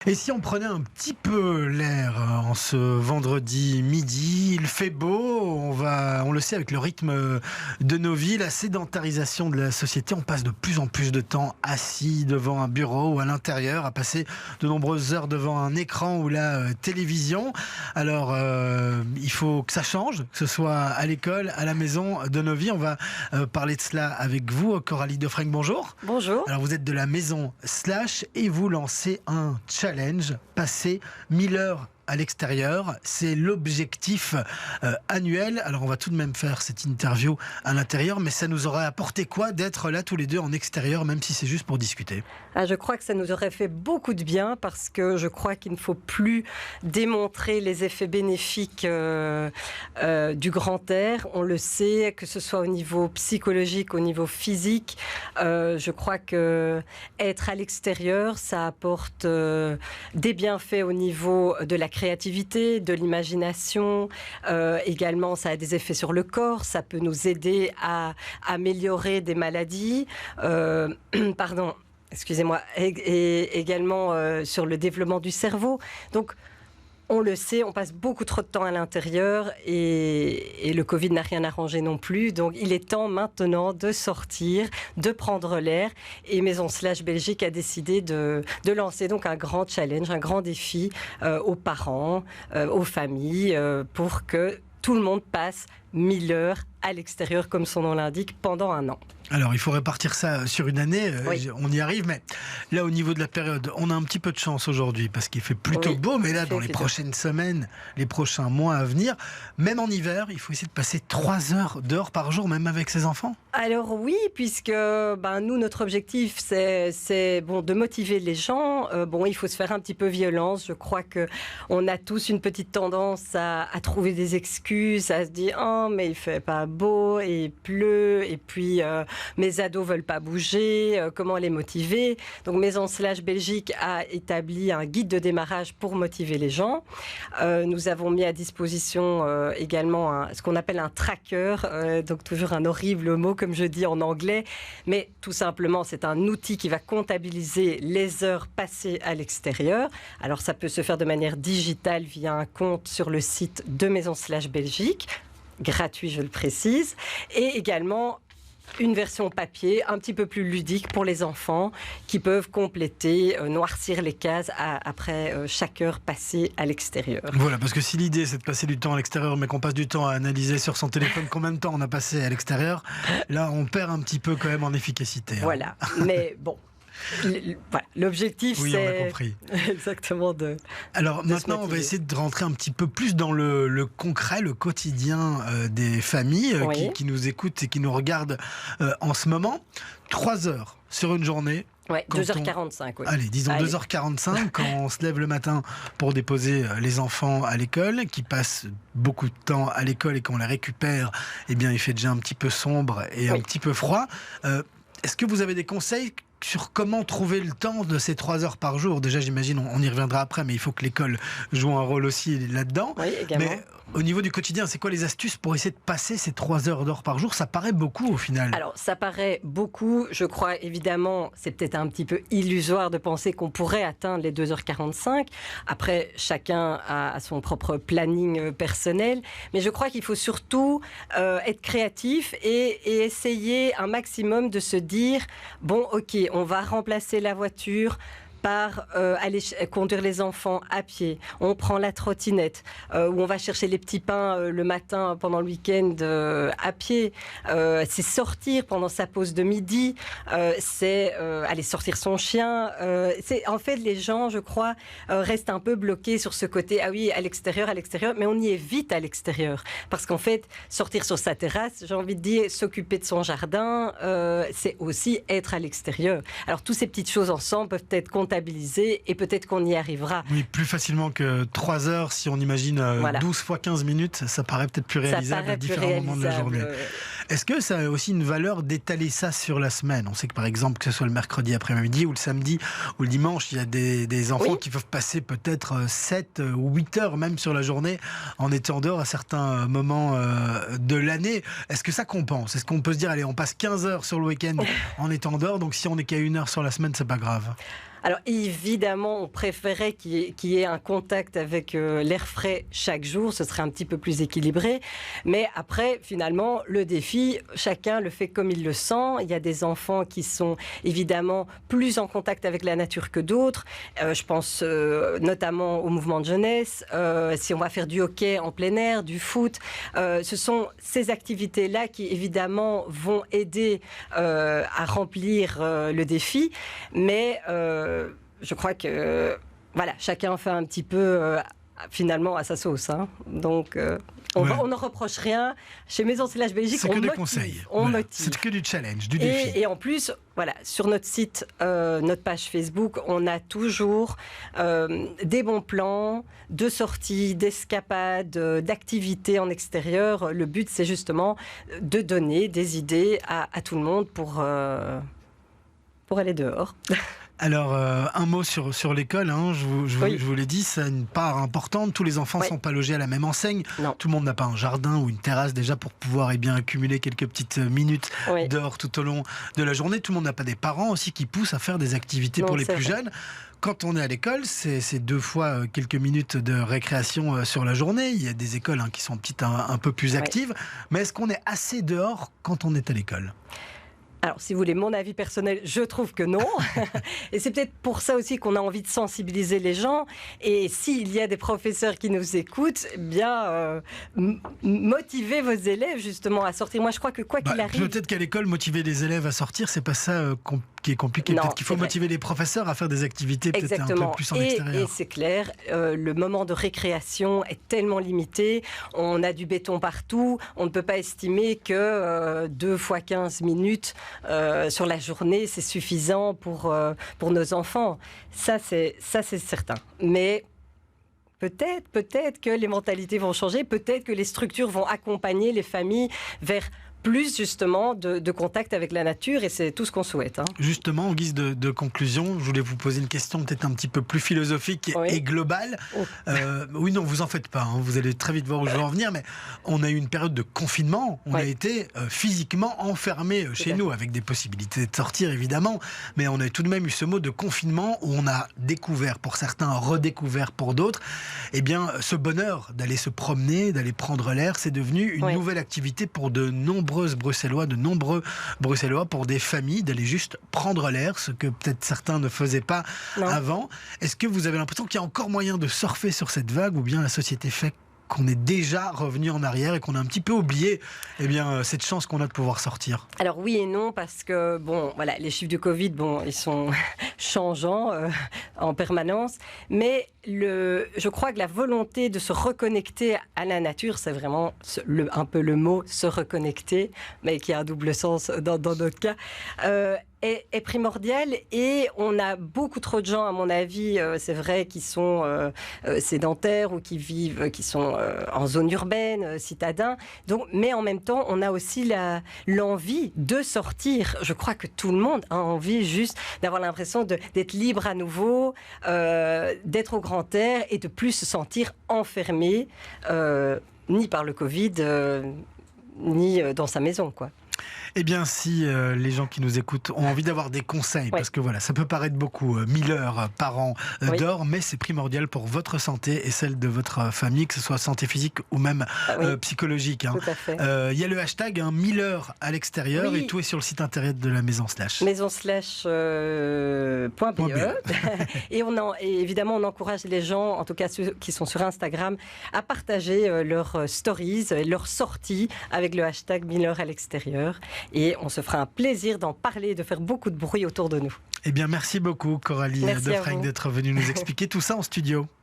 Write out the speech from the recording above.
Et si on prenait un petit peu l'air en ce vendredi midi, il fait beau, on le sait avec le rythme de nos vies, la sédentarisation de la société, on passe de plus en plus de temps assis devant un bureau ou à l'intérieur, à passer de nombreuses heures devant un écran ou la télévision. Alors, il faut que ça change, que ce soit à l'école, à la maison de nos vies. On va parler de cela avec vous, Coralie Defreng, bonjour. Bonjour. Alors, vous êtes de la maison Slash et vous lancez un challenge, passer 1000 heures à l'extérieur. C'est l'objectif annuel. Alors on va tout de même faire cette interview à l'intérieur, mais ça nous aurait apporté quoi d'être là tous les deux en extérieur, même si c'est juste pour discuter? Je crois que ça nous aurait fait beaucoup de bien parce que je crois qu'il ne faut plus démontrer les effets bénéfiques du grand air. On le sait, que ce soit au niveau psychologique, au niveau physique. Je crois que être à l'extérieur, ça apporte des bienfaits au niveau de la créativité, de l'imagination. Également, ça a des effets sur le corps. Ça peut nous aider à améliorer des maladies. Excusez-moi. Et également sur le développement du cerveau. Donc, on le sait, on passe beaucoup trop de temps à l'intérieur et le Covid n'a rien arrangé non plus. Donc, il est temps maintenant de sortir, de prendre l'air. Et Maison Slash Belgique a décidé de lancer donc un grand challenge, un grand défi aux parents, aux familles, pour que tout le monde passe 1000 heures à l'extérieur, comme son nom l'indique, pendant un an. Alors, il faut répartir ça sur une année, Oui. On y arrive, mais là, au niveau de la période, on a un petit peu de chance aujourd'hui, parce qu'il fait plutôt beau, mais là, dans les prochaines semaines, les prochains mois à venir, même en hiver, il faut essayer de passer 3 heures dehors par jour, même avec ses enfants. Alors oui, puisque nous, notre objectif, c'est de motiver les gens. Il faut se faire un petit peu violence. Je crois qu'on a tous une petite tendance à trouver des excuses, à se dire « Oh, mais il fait pas beau, et il pleut, et puis mes ados veulent pas bouger, comment les motiver ?» Donc Maison Slash Belgique a établi un guide de démarrage pour motiver les gens. Nous avons mis à disposition également ce qu'on appelle un tracker, donc toujours un horrible mot comme je dis en anglais, mais tout simplement c'est un outil qui va comptabiliser les heures passées à l'extérieur. Alors ça peut se faire de manière digitale via un compte sur le site de Maison Slash Belgique, gratuit je le précise, et également une version papier un petit peu plus ludique pour les enfants qui peuvent compléter, noircir les cases après chaque heure passée à l'extérieur. Voilà, parce que si l'idée c'est de passer du temps à l'extérieur, mais qu'on passe du temps à analyser sur son téléphone combien de temps on a passé à l'extérieur, là on perd un petit peu quand même en efficacité. Voilà, mais bon. L'objectif, oui, c'est on a compris. Exactement Alors maintenant, on va essayer de rentrer un petit peu plus dans le concret, le quotidien des familles qui nous écoutent et qui nous regardent en ce moment. 3 heures sur une journée. Ouais, 2h45. Oui. Allez, disons 2h45 quand on se lève le matin pour déposer les enfants à l'école, qui passent beaucoup de temps à l'école et qu'on les récupère, eh bien il fait déjà un petit peu sombre et un petit peu froid. Est-ce que vous avez des conseils sur comment trouver le temps de ces 3 heures par jour? Déjà, j'imagine, on y reviendra après, mais il faut que l'école joue un rôle aussi là-dedans. Oui, également. Mais au niveau du quotidien, c'est quoi les astuces pour essayer de passer ces 3 heures d'heure par jour? Ça paraît beaucoup au final. Alors, ça paraît beaucoup. Je crois, évidemment, c'est peut-être un petit peu illusoire de penser qu'on pourrait atteindre les 2h45. Après, chacun a son propre planning personnel. Mais je crois qu'il faut surtout être créatif et essayer un maximum de se dire, bon, ok, on va remplacer la voiture par aller conduire les enfants à pied. On prend la trottinette, ou on va chercher les petits pains le matin pendant le week-end à pied. C'est sortir pendant sa pause de midi, c'est aller sortir son chien. En fait, les gens, je crois, restent un peu bloqués sur ce côté, ah oui, à l'extérieur, mais on y est vite à l'extérieur. Parce qu'en fait, sortir sur sa terrasse, j'ai envie de dire, s'occuper de son jardin, c'est aussi être à l'extérieur. Alors, toutes ces petites choses ensemble peuvent être comptabiliser et peut-être qu'on y arrivera. Oui, plus facilement que 3 heures, si on imagine 12 fois 15 minutes, ça paraît peut-être plus réalisable à différents moments de la journée. Est-ce que ça a aussi une valeur d'étaler ça sur la semaine? On sait que par exemple, que ce soit le mercredi après-midi ou le samedi ou le dimanche, il y a des enfants qui peuvent passer peut-être 7 ou 8 heures même sur la journée en étant dehors à certains moments de l'année. Est-ce que ça compense? Est-ce qu'on peut se dire, allez, on passe 15 heures sur le week-end en étant dehors, donc si on n'est qu'à 1 heure sur la semaine, c'est pas grave? Alors évidemment, on préférait qu'il y ait un contact avec l'air frais chaque jour, ce serait un petit peu plus équilibré. Mais après, finalement, le défi, chacun le fait comme il le sent. Il y a des enfants qui sont évidemment plus en contact avec la nature que d'autres. Je pense notamment au mouvement de jeunesse. Si on va faire du hockey en plein air, du foot, ce sont ces activités-là qui évidemment vont aider à remplir le défi. Mais je crois que voilà, chacun fait un petit peu finalement à sa sauce. Hein. Donc on ne reproche rien. Chez Maison-Célage-Belgique, c'est que des conseils. Voilà. C'est que du challenge, du défi. Et en plus, voilà, sur notre site, notre page Facebook, on a toujours des bons plans de sorties, d'escapades, d'activités en extérieur. Le but, c'est justement de donner des idées à tout le monde pour aller dehors. Alors, un mot sur l'école, hein. Je vous l'ai dit, c'est une part importante. Tous les enfants ne sont pas logés à la même enseigne. Non. Tout le monde n'a pas un jardin ou une terrasse déjà pour pouvoir accumuler quelques petites minutes dehors tout au long de la journée. Tout le monde n'a pas des parents aussi qui poussent à faire des activités pour les plus jeunes. Quand on est à l'école, c'est 2 fois quelques minutes de récréation sur la journée. Il y a des écoles qui sont petites un peu plus actives. Mais est-ce qu'on est assez dehors quand on est à l'école ? Alors, si vous voulez mon avis personnel, je trouve que non. Et c'est peut-être pour ça aussi qu'on a envie de sensibiliser les gens. Et s'il y a des professeurs qui nous écoutent, eh bien, motivez vos élèves justement à sortir. Moi, je crois que quoi qu'il arrive... Peut-être qu'à l'école, motiver les élèves à sortir, c'est pas ça qui est compliqué. Peut-être qu'il faut motiver les professeurs à faire des activités peut-être un peu plus en extérieur. Et c'est clair, le moment de récréation est tellement limité. On a du béton partout. On ne peut pas estimer que 2 fois 15 minutes sur la journée, c'est suffisant pour nos enfants. Ça, c'est certain. Mais peut-être que les mentalités vont changer. Peut-être que les structures vont accompagner les familles vers plus justement de contact avec la nature, et c'est tout ce qu'on souhaite. Hein. Justement, en guise de conclusion, je voulais vous poser une question peut-être un petit peu plus philosophique et globale. Oui, non, vous en faites pas, vous allez très vite voir où je veux en venir, mais on a eu une période de confinement, on a été physiquement enfermés chez nous, avec des possibilités de sortir évidemment, mais on a tout de même eu ce mot de confinement où on a découvert pour certains, redécouvert pour d'autres, eh bien, ce bonheur d'aller se promener, d'aller prendre l'air, c'est devenu une nouvelle activité pour de nombreux Bruxellois, pour des familles, d'aller juste prendre l'air, ce que peut-être certains ne faisaient pas avant. Est-ce que vous avez l'impression qu'il y a encore moyen de surfer sur cette vague, ou bien la société fait qu'on est déjà revenu en arrière et qu'on a un petit peu oublié cette chance qu'on a de pouvoir sortir? Alors oui et non, parce que les chiffres du Covid, ils sont changeants en permanence, mais je crois que la volonté de se reconnecter à la nature, c'est vraiment un peu le mot se reconnecter, mais qui a un double sens dans notre cas, est primordial, et on a beaucoup trop de gens, à mon avis, c'est vrai, qui sont sédentaires ou qui sont en zone urbaine, citadins. Donc, mais en même temps, on a aussi l'envie de sortir. Je crois que tout le monde a envie juste d'avoir l'impression d'être libre à nouveau, d'être au grand air et de plus se sentir enfermé, ni par le Covid, ni dans sa maison, quoi. Eh bien, si les gens qui nous écoutent ont envie d'avoir des conseils, parce que ça peut paraître beaucoup, 1000 heures par an d'or, mais c'est primordial pour votre santé et celle de votre famille, que ce soit santé physique ou même psychologique. Hein. Tout à fait. Il y a le hashtag 1000 heures à l'extérieur, et tout est sur le site internet de la Maison Slash. Maison/.be. Et évidemment, on encourage les gens, en tout cas ceux qui sont sur Instagram, à partager leurs stories, leurs sorties avec le hashtag 1000 heures à l'extérieur. Et on se fera un plaisir d'en parler, de faire beaucoup de bruit autour de nous. Eh bien, merci beaucoup, Coralie Defreng, d'être venue nous expliquer tout ça en studio.